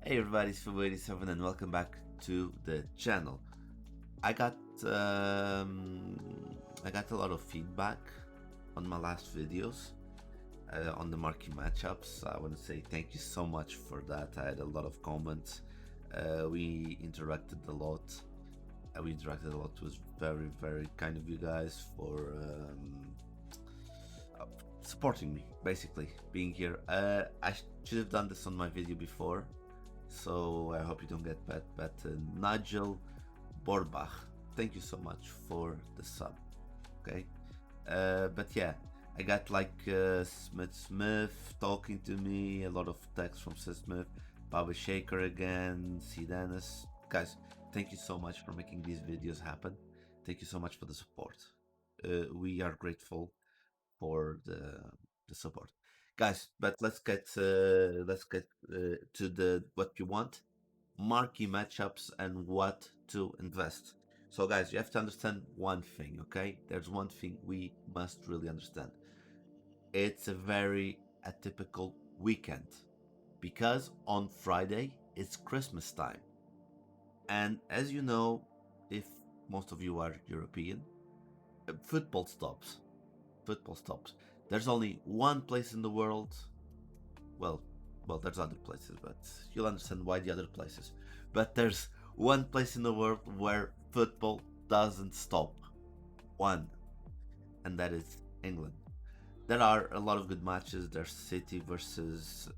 Hey everybody, it's Fifa87 and welcome back to the channel. I got um, I got a lot of feedback on my last videos on the marquee matchups. I want to say thank you so much for that. I had a lot of comments. We interacted a lot. It was very kind of you guys for supporting me, basically being here. I should have done this on my video before, so I hope you don't get bad. But Nigel Borbach, thank you so much for the sub. Okay, but yeah, I got like Smith talking to me, a lot of text from Smith, Baba Shaker again, C Dennis. Guys, thank you so much for making these videos happen. Thank you so much for the support. We are grateful for the support, guys. But let's get to the what you want, marquee matchups and what to invest. So guys, you have to understand one thing, okay? There's one thing we must really understand. It's a very atypical weekend because on Friday it's Christmas time, and as you know, if most of you are European, football stops. Football stops. There's only one place in the world. Well, there's other places, but you'll understand why the other places. But there's one place in the world where football doesn't stop. One, and that is England. There are a lot of good matches. There's City versus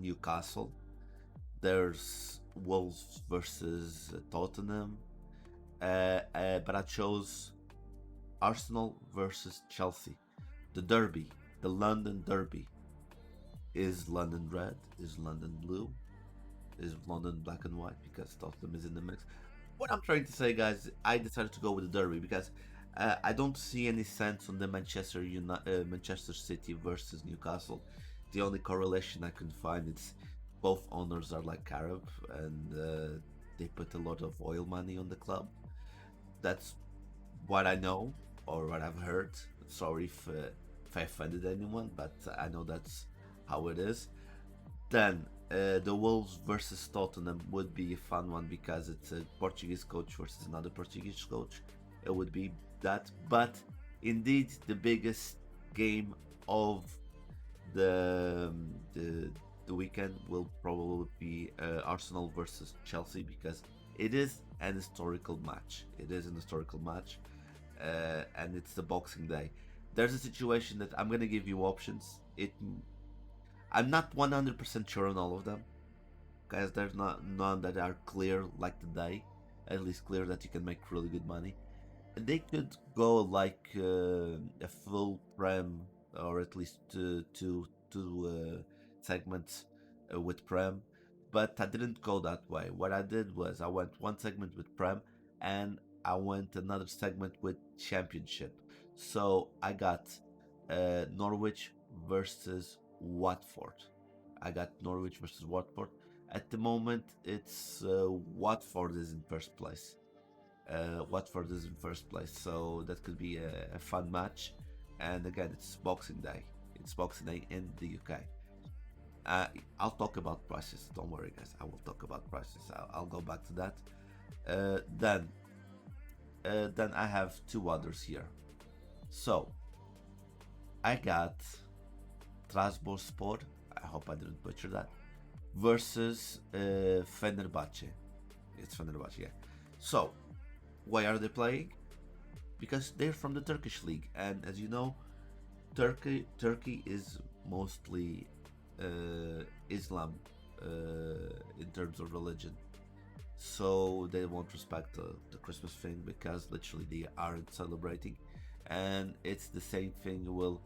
Newcastle. There's Wolves versus Tottenham. But I chose Arsenal versus Chelsea. The derby, the London derby. Is London red? Is London blue? Is London black and white? Because Tottenham is in the mix. What I'm trying to say, guys, I decided to go with the derby because I don't see any sense on the Manchester City versus Newcastle. The only correlation I can find is both owners are like Arab and they put a lot of oil money on the club. That's what I know or what I've heard. Sorry if I offended anyone, but I know that's how it is. Then the Wolves versus Tottenham would be a fun one because it's a Portuguese coach versus another Portuguese coach. It would be that, but indeed the biggest game of the the, the weekend will probably be Arsenal versus Chelsea because it is an historical match. It is an historical match, and it's the Boxing Day. There's a situation that I'm gonna give you options. I'm not 100% sure on all of them, guys. There's not none that are clear like today, at least clear that you can make really good money. They could go like a full prem or at least two segments with prem, but I didn't go that way. What I did was I went one segment with prem and I went another segment with championship. So I got Norwich versus Watford. I got Norwich versus Watford. At the moment, it's Watford is in first place. Watford is in first place, so that could be a fun match. And again, it's Boxing Day. It's Boxing Day in the UK. I'll talk about prices. Don't worry, guys. I will talk about prices. I'll go back to that. Then I have two others here. So I got Trabzonspor. I hope I didn't butcher that. Versus Fenerbahce. It's Fenerbahce, yeah. So why are they playing? Because they're from the Turkish league, and as you know, Turkey is mostly Islam in terms of religion. So they won't respect the Christmas thing because literally they aren't celebrating, and it's the same thing with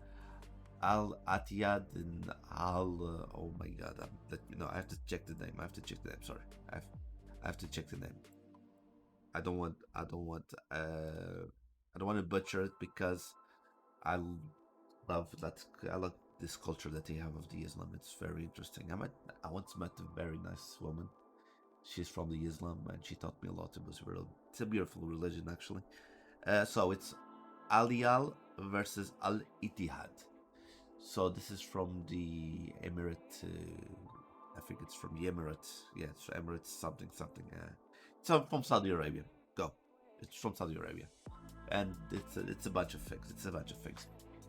Al Atiyad and Al. Oh my God! Let me know. I have to check the name. Sorry, I have to check the name. I don't want. I don't want to butcher it because I love that. I love this culture that they have of the Islam. It's very interesting. I once met a very nice woman. She's from the Islam and she taught me a lot. It's a beautiful religion actually. So it's Al Hilal versus Al Ittihad. So this is from the I think it's from the Emirates. Yeah, it's Emirates something something. It's from Saudi Arabia. Go. It's from Saudi Arabia, and it's a bunch of things. It's a bunch of things.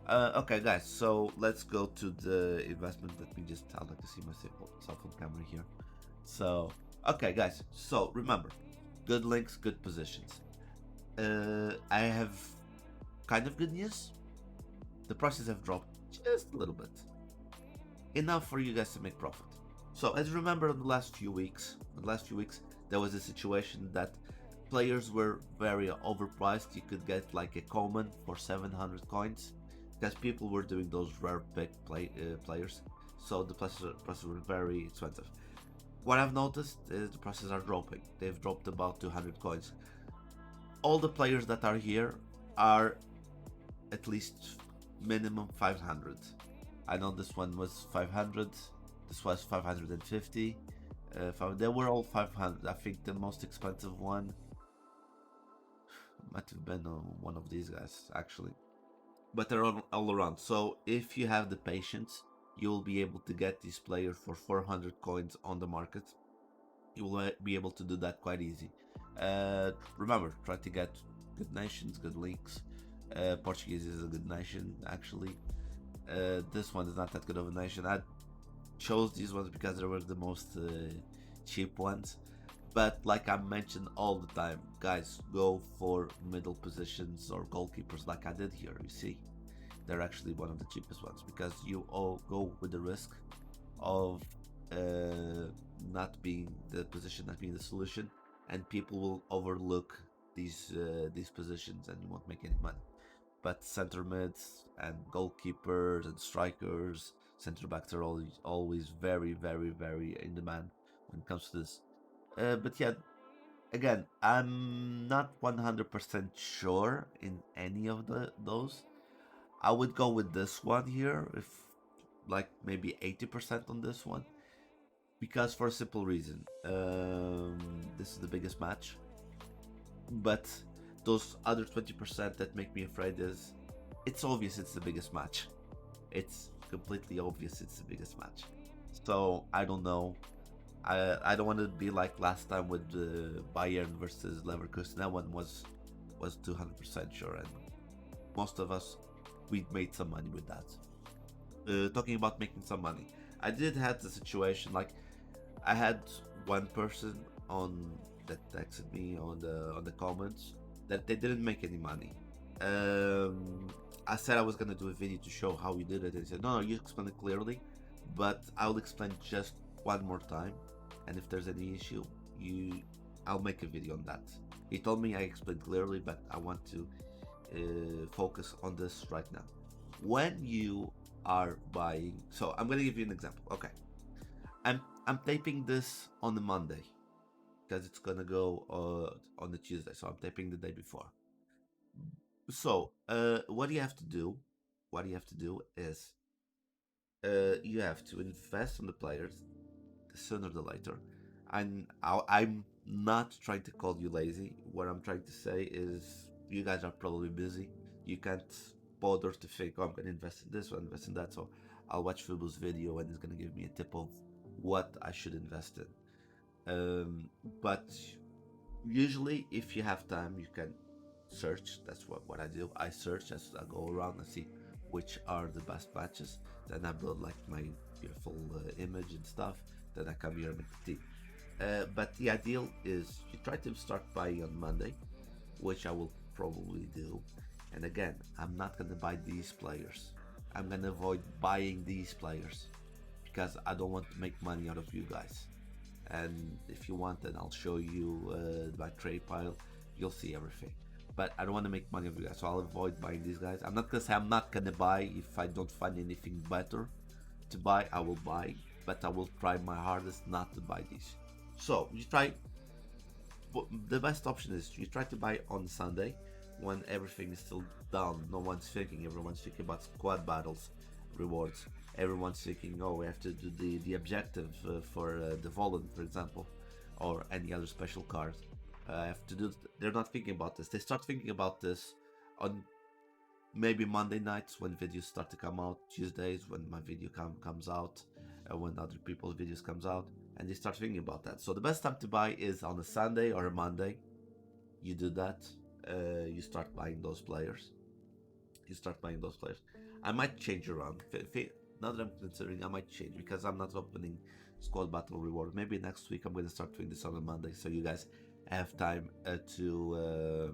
Okay, guys. So let's go to the investment. Let me just. I'd like to see myself on camera here. So okay, guys. So remember, good links, good positions. I have kind of good news. The prices have dropped just a little bit, enough for you guys to make profit. So as you remember, in the last few weeks, there was a situation that players were very overpriced. You could get like a common for 700 coins because people were doing those rare pick players. So the prices were very expensive. What I've noticed is the prices are dropping. They've dropped about 200 coins. All the players that are here are at least minimum 500. I know this one was 500. This was 550. They were all 500. I think the most expensive one might have been one of these guys actually, but they're all around. So if you have the patience, you will be able to get this player for 400 coins on the market. You will be able to do that quite easy. Remember, try to get good nations, good links. Portuguese is a good nation actually. This one is not that good of a nation. I chose these ones because they were the most cheap ones. But like I mentioned all the time, guys, go for middle positions or goalkeepers like I did here. You see, they're actually one of the cheapest ones because you all go with the risk of not being the position, not being the solution, and people will overlook these positions and you won't make any money. But center mids and goalkeepers and strikers, center backs are always very, very, very in demand when it comes to this. But yeah, again, I'm not 100% sure in any of those. I would go with this one here, if like maybe 80% on this one, because for a simple reason, this is the biggest match. But those other 20% that make me afraid is, it's obvious it's the biggest match. It's completely obvious it's the biggest match. So I don't know. I don't want to be like last time with Bayern versus Leverkusen. That one was 200% sure, and most of us we made some money with that. Talking about making some money, I did have the situation like I had one person on that texted me on the comments that they didn't make any money. I said I was gonna do a video to show how we did it, and he said, "No, you explained it clearly, but I'll explain just one more time, and if there's any issue, I'll make a video on that." He told me I explained clearly, but I want to focus on this right now. When you are buying, so I'm gonna give you an example. Okay, I'm taping this on the Monday because it's gonna go on the Tuesday, so I'm taping the day before. So what you have to do, is you have to invest on the players, the sooner the later. And I'm not trying to call you lazy. What I'm trying to say is you guys are probably busy. You can't bother to think, oh, I'm going to invest in this or invest in that. So I'll watch Fubu's video and it's going to give me a tip of what I should invest in. But usually, if you have time, you can search. That's what I do. I search as I go around and see which are the best matches. Then I build like my beautiful image and stuff. Then I come here and make the team. But the ideal is you try to start buying on Monday, which I will probably do. And again, I'm not gonna buy these players. I'm gonna avoid buying these players because I don't want to make money out of you guys. And if you want, then I'll show you my trade pile. You'll see everything. But I don't want to make money of you guys, so I'll avoid buying these guys. I'm not gonna say I'm not gonna buy if I don't find anything better to buy. I will buy, but I will try my hardest not to buy these. So you try. The best option is you try to buy on Sunday when everything is still down. No one's thinking. Everyone's thinking about squad battles, rewards. Everyone's thinking, oh, we have to do the objective for the Volan, for example, or any other special card. I have to do. They're not thinking about this. They start thinking about this on maybe Monday nights when videos start to come out, Tuesdays when my video comes out, when other people's videos comes out, and you start thinking about that. So the best time to buy is on a Sunday or a Monday. You do that. You start buying those players. I might change around. Now that I'm considering, I might change because I'm not opening squad battle reward. Maybe next week I'm going to start doing this on a Monday, so you guys have time to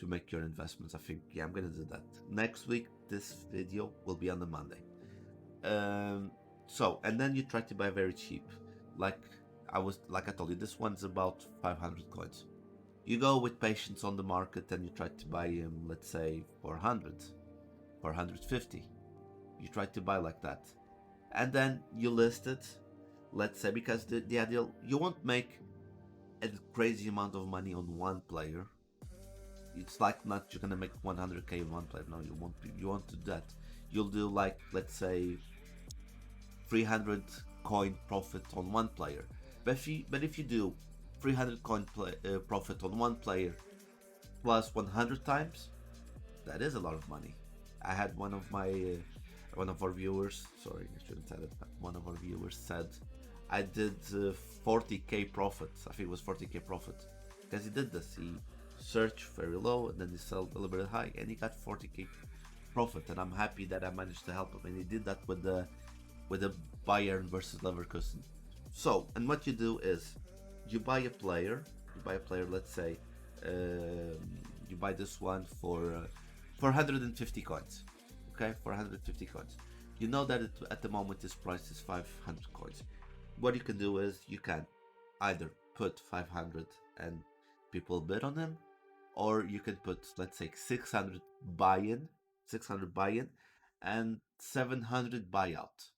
make your investments. I think, yeah, I'm going to do that next week. This video will be on the Monday. So, and then you try to buy very cheap, like I told you, this one's about 500 coins. You go with patience on the market and you try to buy him, let's say, for 100, for 150. You try to buy like that. And then you list it, let's say, because the ideal, you won't make a crazy amount of money on one player. It's like not you're gonna make 100k on one player. No, you won't do that. You'll do like, let's say, 300 coin profit on one player. But if you do 300 coin profit on one player plus 100 times, that is a lot of money. I had one of our viewers, sorry, I shouldn't say it, but one of our viewers said I did 40k profit. I think it was 40k profit because he did this. He searched very low and then he sold a little bit high and he got 40k profit. And I'm happy that I managed to help him. And he did that with the Bayern versus Leverkusen. So, and what you do is you buy a player. Let's say you buy this one for 150 coins. Okay, for 150 coins. You know that at the moment this price is 500 coins. What you can do is you can either put 500 and people bid on him, or you can put, let's say, 600 buy-in, and 700 buyout.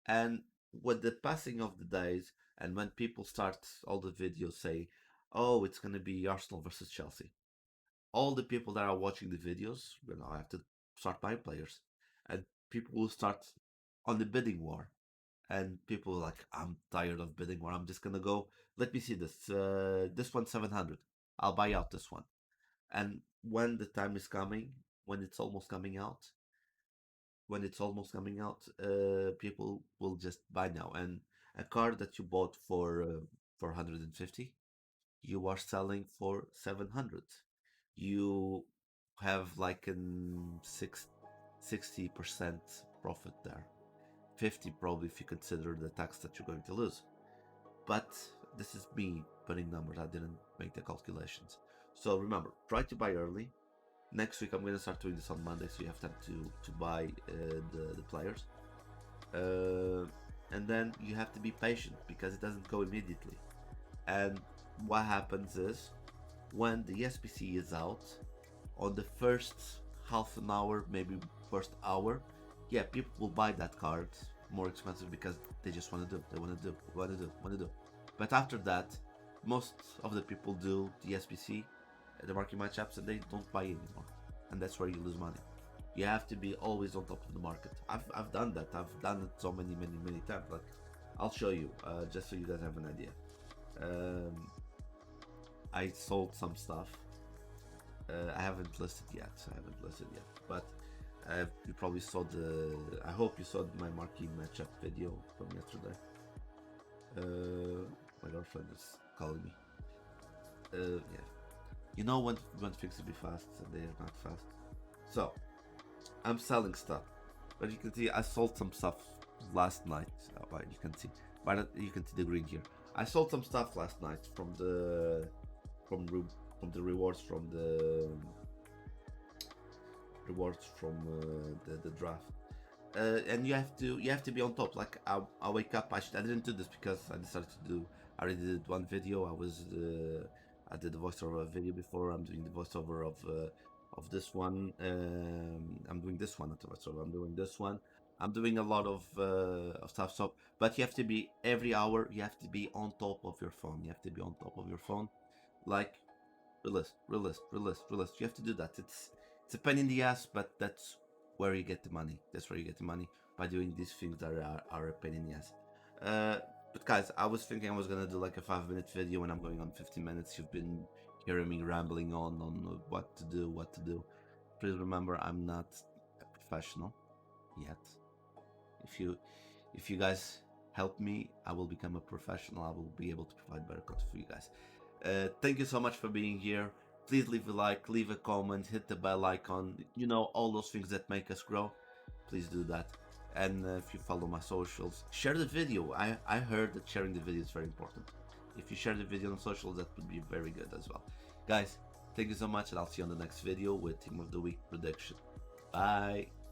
And with the passing of the days, and when people start all the videos say, oh, it's going to be Arsenal versus Chelsea, all the people that are watching the videos, have to start buying players. And people will start on the bidding war. And people are like, I'm tired of bidding war. I'm just going to go, let me see this. This one's 700. I'll buy out this one. And when the time is coming, when it's almost coming out, people will just buy now. And a car that you bought for 150, you are selling for 700. You have like a 60% profit there. 50 probably if you consider the tax that you're going to lose. But this is me putting numbers. I didn't make the calculations. So remember, try to buy early. Next week I'm going to start doing this on Monday, so you have time to buy the players. And then you have to be patient because it doesn't go immediately. And what happens is, when the SPC is out, on the first half an hour, maybe first hour, yeah, people will buy that card more expensive because they just want to do. But after that, most of the people do the SPC, the market match apps, and they don't buy anymore, and that's where you lose money. You have to be always on top of the market. I've done that. I've done it so many times. Like, I'll show you just so you guys have an idea. I sold some stuff. I haven't listed yet. But you probably saw I hope you saw my Marquee matchup video from yesterday. My girlfriend is calling me. Yeah. You know when things to be fast and they are not fast. So I'm selling stuff, but you can see I sold some stuff last night. You can see the green here. I sold some stuff last night from the rewards from the draft. And you have to be on top. Like I wake up. I didn't do this because I decided to do. I already did one video. I did the voiceover video before. I'm doing the voiceover of this one. I'm doing this one, not the voiceover. I'm doing this one. I'm doing a lot of stuff. So, but you have to be every hour. You have to be on top of your phone. Like release. You have to do that. It's a pain in the ass, but that's where you get the money. By doing these things that are a pain in the ass. But guys, I was thinking I was gonna do like a 5-minute video, and I'm going on 15 minutes. You've been hearing me rambling on what to do. Please remember, I'm not a professional yet. if you guys help me, I will become a professional. I will be able to provide better content for you guys. Thank you so much for being here. Please leave a like, leave a comment, hit the bell icon. You know, all those things that make us grow. Please do that. And if you follow my socials, share the video. I heard that sharing the video is very important. If you share the video on socials, that would be very good as well. Guys, thank you so much, and I'll see you on the next video with Team of the Week prediction. Bye.